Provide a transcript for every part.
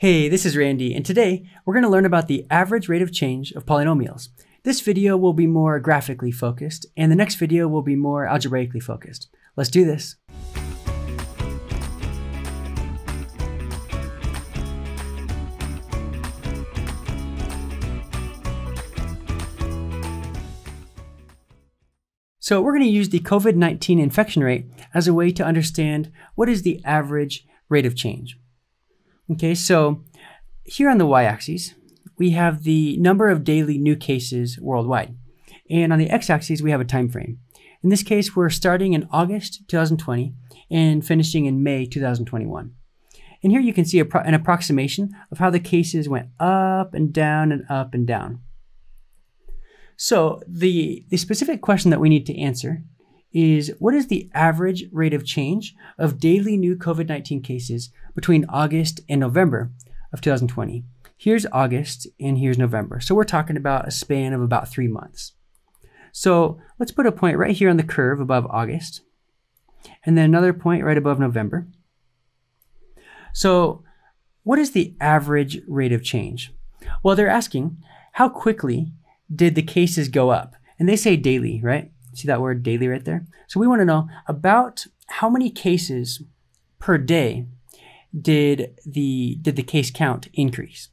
Hey, this is Randy, and today we're going to learn about the average rate of change of polynomials. This video will be more graphically focused, and the next video will be more algebraically focused. Let's do this. So we're going to use the COVID-19 infection rate as a way to understand what is the average rate of change. Okay, so here on the y-axis, we have the number of daily new cases worldwide. And on the x-axis, we have a time frame. In this case, we're starting in August 2020 and finishing in May 2021. And here you can see an approximation of how the cases went up and down and up and down. So the specific question that we need to answer is, what is the average rate of change of daily new COVID-19 cases between August and November of 2020? Here's August and here's November. So we're talking about a span of about 3 months. So let's put a point right here on the curve above August, and then another point right above November. So what is the average rate of change? Well, they're asking, how quickly did the cases go up? And they say daily, right? See that word daily right there? So we want to know about how many cases per day did the case count increase.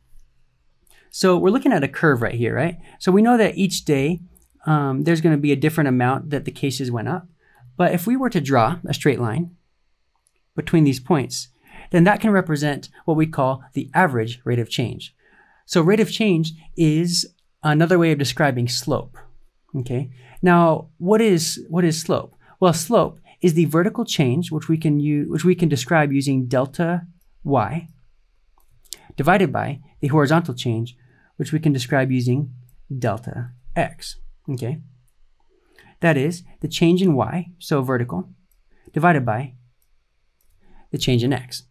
So we're looking at a curve right here, right? So we know that each day there's going to be a different amount that the cases went up. But if we were to draw a straight line between these points, then that can represent what we call the average rate of change. So rate of change is another way of describing slope. Okay. Now, what is slope? Well, slope is the vertical change which we can describe using delta y divided by the horizontal change which we can describe using delta x. Okay. That is the change in y, so vertical, divided by the change in x.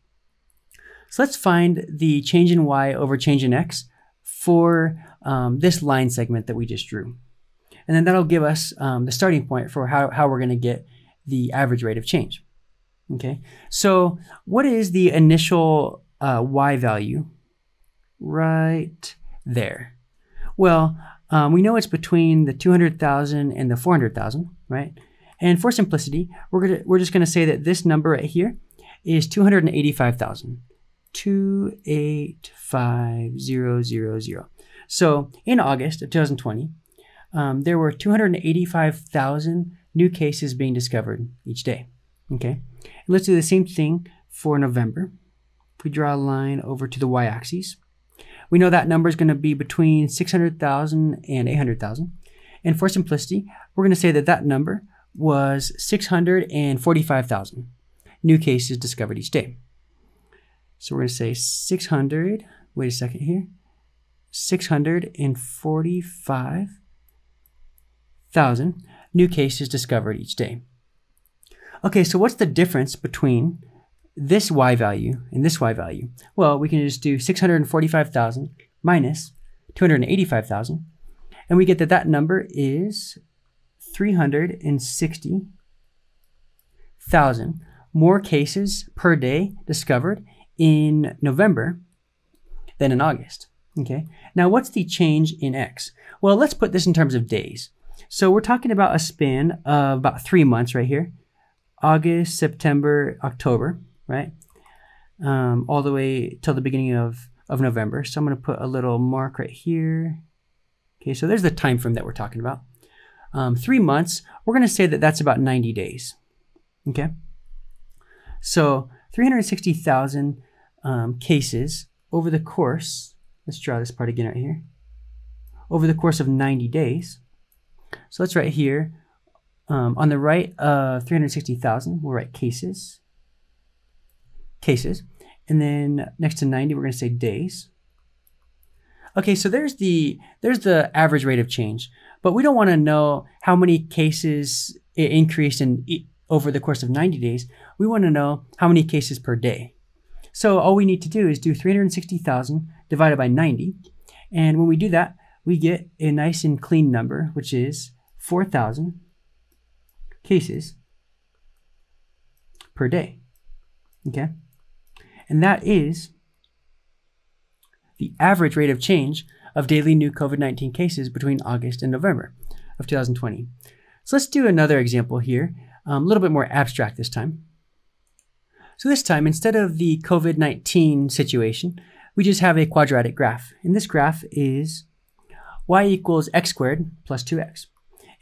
So let's find the change in y over change in x for this line segment that we just drew. And then that'll give us the starting point for how we're going to get the average rate of change. Okay, so what is the initial y value right there? Well, we know it's between the 200,000 and the 400,000, right? And for simplicity, we're just going to say that this number right here is 285,000. 285,000. So in August of 2020, there were 285,000 new cases being discovered each day. Okay, and let's do the same thing for November. If we draw a line over to the y-axis, we know that number is going to be between 600,000 and 800,000. And for simplicity, we're going to say that that number was 645,000 new cases discovered each day. So we're going to say 600, wait a second here, 645,000 new cases discovered each day. Okay, so what's the difference between this y value and this y value? Well, we can just do 645,000 minus 285,000, and we get that that number is 360,000 more cases per day discovered in November than in August. Okay, now what's the change in x? Well, let's put this in terms of days. So we're talking about a span of about 3 months right here. August, September, October, right? All the way till the beginning of November. So I'm going to put a little mark right here. Okay, so there's the time frame that we're talking about. 3 months, we're going to say that that's about 90 days. Okay, so 360,000 cases over the course, let's draw this part again right here, over the course of 90 days. So let's write here, on the right of 360,000, we'll write cases, and then next to 90, we're going to say days. Okay, so there's the average rate of change, but we don't want to know how many cases it increased over the course of 90 days. We want to know how many cases per day. So all we need to do is do 360,000 divided by 90. And when we do that, we get a nice and clean number, which is 4,000 cases per day. Okay? And that is the average rate of change of daily new COVID-19 cases between August and November of 2020. So let's do another example here, a little bit more abstract this time. So this time, instead of the COVID-19 situation, we just have a quadratic graph. And this graph is y equals x squared plus 2x.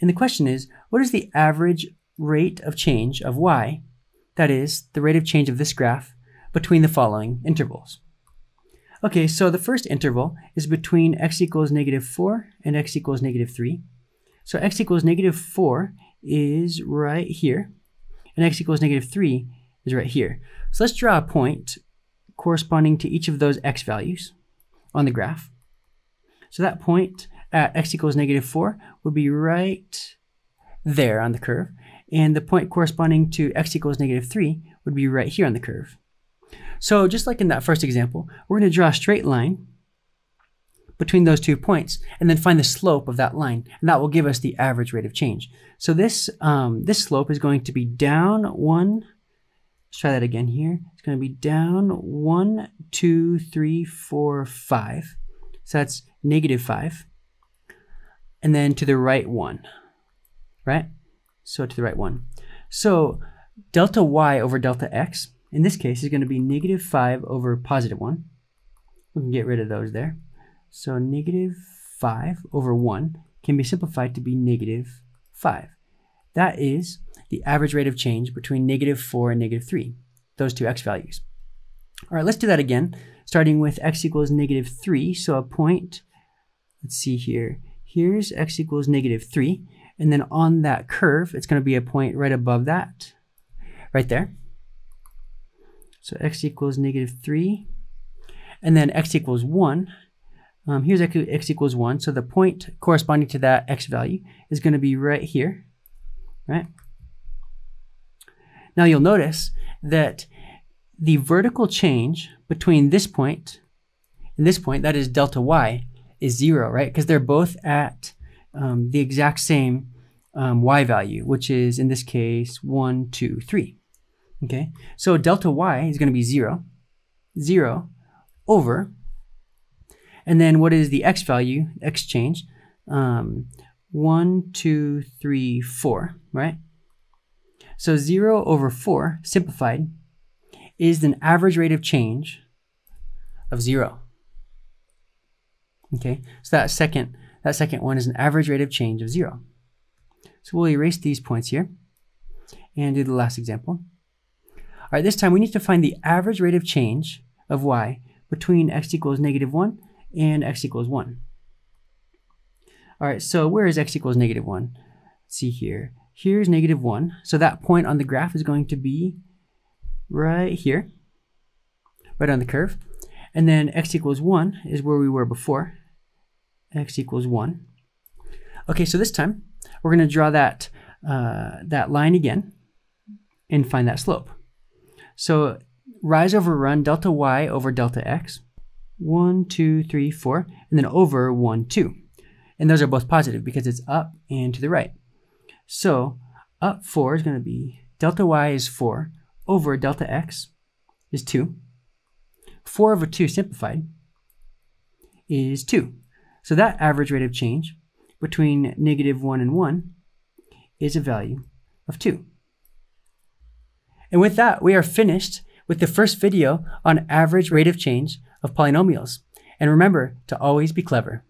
And the question is, what is the average rate of change of y, that is, the rate of change of this graph, between the following intervals? Okay, so the first interval is between x equals -4 and x equals -3. So x equals -4 is right here, and x equals -3 is right here. So let's draw a point corresponding to each of those x values on the graph. So that point at x equals -4 would be right there on the curve, and the point corresponding to x equals -3 would be right here on the curve. So just like in that first example, we're going to draw a straight line between those 2 points and then find the slope of that line, and that will give us the average rate of change. So this slope is going to be down 1. Let's try that again here. It's going to be down 1, 2, 3, 4, 5. So that's -5. And then to the right 1, right? So to the right 1. So delta y over delta x, in this case, is going to be -5 over +1. We can get rid of those there. So -5 over 1 can be simplified to be -5. That is the average rate of change between -4 and -3, those two x values. All right, let's do that again, starting with x equals -3. So a point, let's see here. Here's x equals -3, and then on that curve, it's going to be a point right above that, right there. So x equals -3, and then x equals 1. Here's x equals 1, so the point corresponding to that x value is going to be right here, right? Now you'll notice that the vertical change between this point and this point, that is delta y, is 0, right? Because they're both at the exact same y value, which is in this case 1, 2, 3. Okay, so delta y is going to be 0, 0 over, and then what is the x value, x change? 1, 2, 3, 4, right? So 0 over 4, simplified, is an average rate of change of 0. Okay, so that second one is an average rate of change of 0. So we'll erase these points here and do the last example. All right, this time we need to find the average rate of change of y between x equals -1 and x equals 1. All right, so where is x equals -1? Let's see here. Here's -1. So that point on the graph is going to be right here, right on the curve. And then x equals 1 is where we were before. X equals 1. Okay, so this time we're going to draw that, that line again and find that slope. So rise over run delta y over delta x. 1, 2, 3, 4, and then over 1, 2. And those are both positive because it's up and to the right. So up 4 is going to be delta y is 4 over delta x is 2. 4 over 2 simplified is 2. So that average rate of change between -1 and 1 is a value of 2. And with that, we are finished with the first video on average rate of change of polynomials. And remember to always be clever.